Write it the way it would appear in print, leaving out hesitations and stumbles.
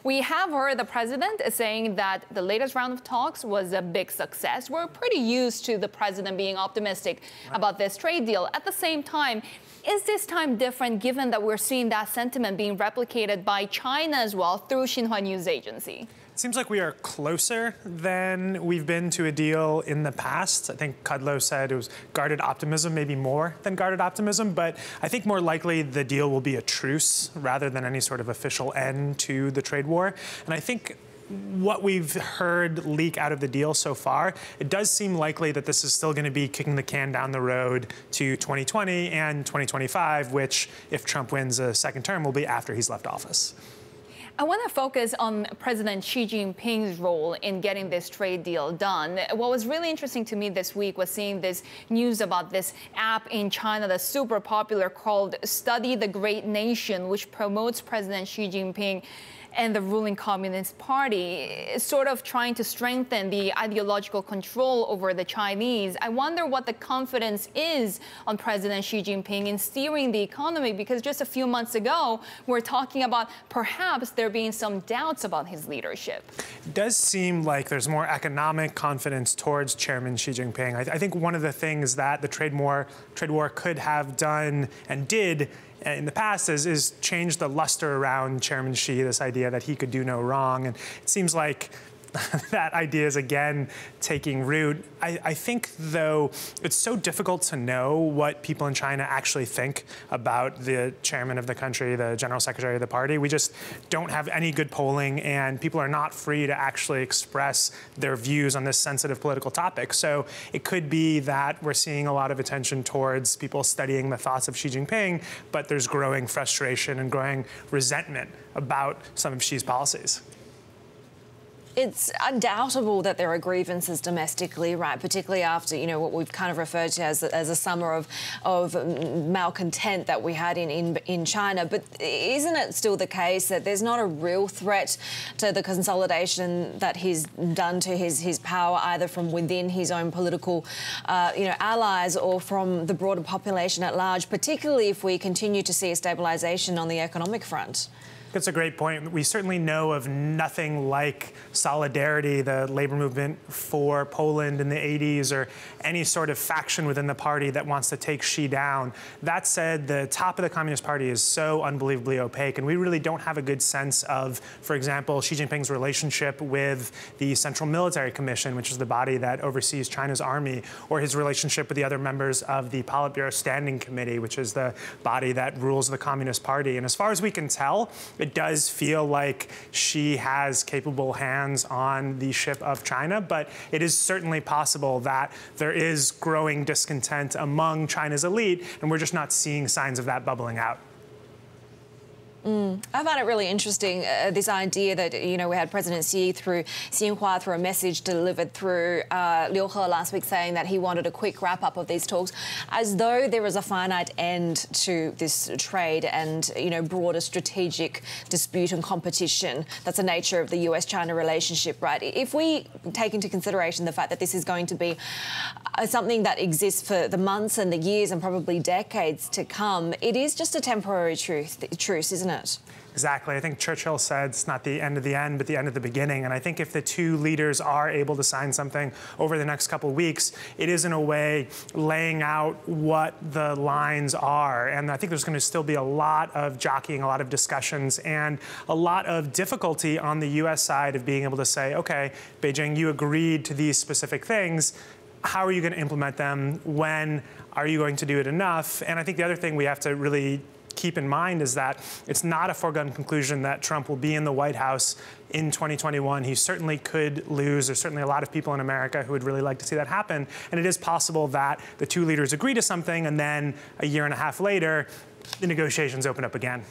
We have heard the president saying that the latest round of talks was a big success. We're pretty used to the president being optimistic about this trade deal. At the same time, is this time different given that we're seeing that sentiment being replicated by China as well through Xinhua News Agency? It seems like we are closer than we've been to a deal in the past. I think Kudlow said it was guarded optimism, maybe more than guarded optimism, but I think more likely the deal will be a truce rather than any sort of official end to the trade war. And I think what we've heard leak out of the deal so far, it does seem likely that this is still going to be kicking the can down the road to 2020 and 2025, which, if Trump wins a second term, will be after he's left office. I want to focus on President Xi Jinping's role in getting this trade deal done. What was really interesting to me this week was seeing this news about this app in China that's super popular called Study the Great Nation, which promotes President Xi Jinping and the ruling Communist Party, sort of trying to strengthen the ideological control over the Chinese. I wonder what the confidence is on President Xi Jinping in steering the economy, because just a few months ago, we're talking about perhaps there being some doubts about his leadership. It does seem like there's more economic confidence towards Chairman Xi Jinping. I think one of the things that the trade war could have done and did in the past is change the luster around Chairman Xi, this idea that he could do no wrong. And it seems like that idea is again taking root. I think, though, it's so difficult to know what people in China actually think about the chairman of the country, the general secretary of the party. We just don't have any good polling, and people are not free to actually express their views on this sensitive political topic. So it could be that we're seeing a lot of attention towards people studying the thoughts of Xi Jinping, but there's growing frustration and growing resentment about some of Xi's policies. It's undoubtable that there are grievances domestically, right? Particularly after, what we've kind of referred to as a summer of malcontent that we had in China. But isn't it still the case that there's not a real threat to the consolidation that he's done to his power, either from within his own political, allies or from the broader population at large, particularly if we continue to see a stabilisation on the economic front? That's a great point. We certainly know of nothing like Solidarity, the labor movement for Poland in the 80s, or any sort of faction within the party that wants to take Xi down. That said, the top of the Communist Party is so unbelievably opaque, and we really don't have a good sense of, for example, Xi Jinping's relationship with the Central Military Commission, which is the body that oversees China's army, or his relationship with the other members of the Politburo Standing Committee, which is the body that rules the Communist Party. And as far as we can tell, it does feel like Xi has capable hands on the ship of China, but it is certainly possible that there is growing discontent among China's elite, and we're just not seeing signs of that bubbling out. I find it really interesting, this idea that, we had President Xi through Xinhua, through a message delivered through Liu He last week, saying that he wanted a quick wrap-up of these talks, as though there is a finite end to this trade and, broader strategic dispute and competition. That's the nature of the U.S. China relationship, right? If we take into consideration the fact that this is going to be something that exists for the months and the years and probably decades to come, it is just a temporary truce, isn't it? Exactly. I think Churchill said it's not the end of the end, but the end of the beginning. And I think if the two leaders are able to sign something over the next couple of weeks, it is in a way laying out what the lines are. And I think there's going to still be a lot of jockeying, a lot of discussions, and a lot of difficulty on the U.S. side of being able to say, okay, Beijing, you agreed to these specific things. How are you going to implement them? When are you going to do it enough? And I think the other thing we have to really keep in mind is that it's not a foregone conclusion that Trump will be in the White House in 2021. He certainly could lose. There's certainly a lot of people in America who would really like to see that happen. And it is possible that the two leaders agree to something, and then a year and a half later, the negotiations open up again.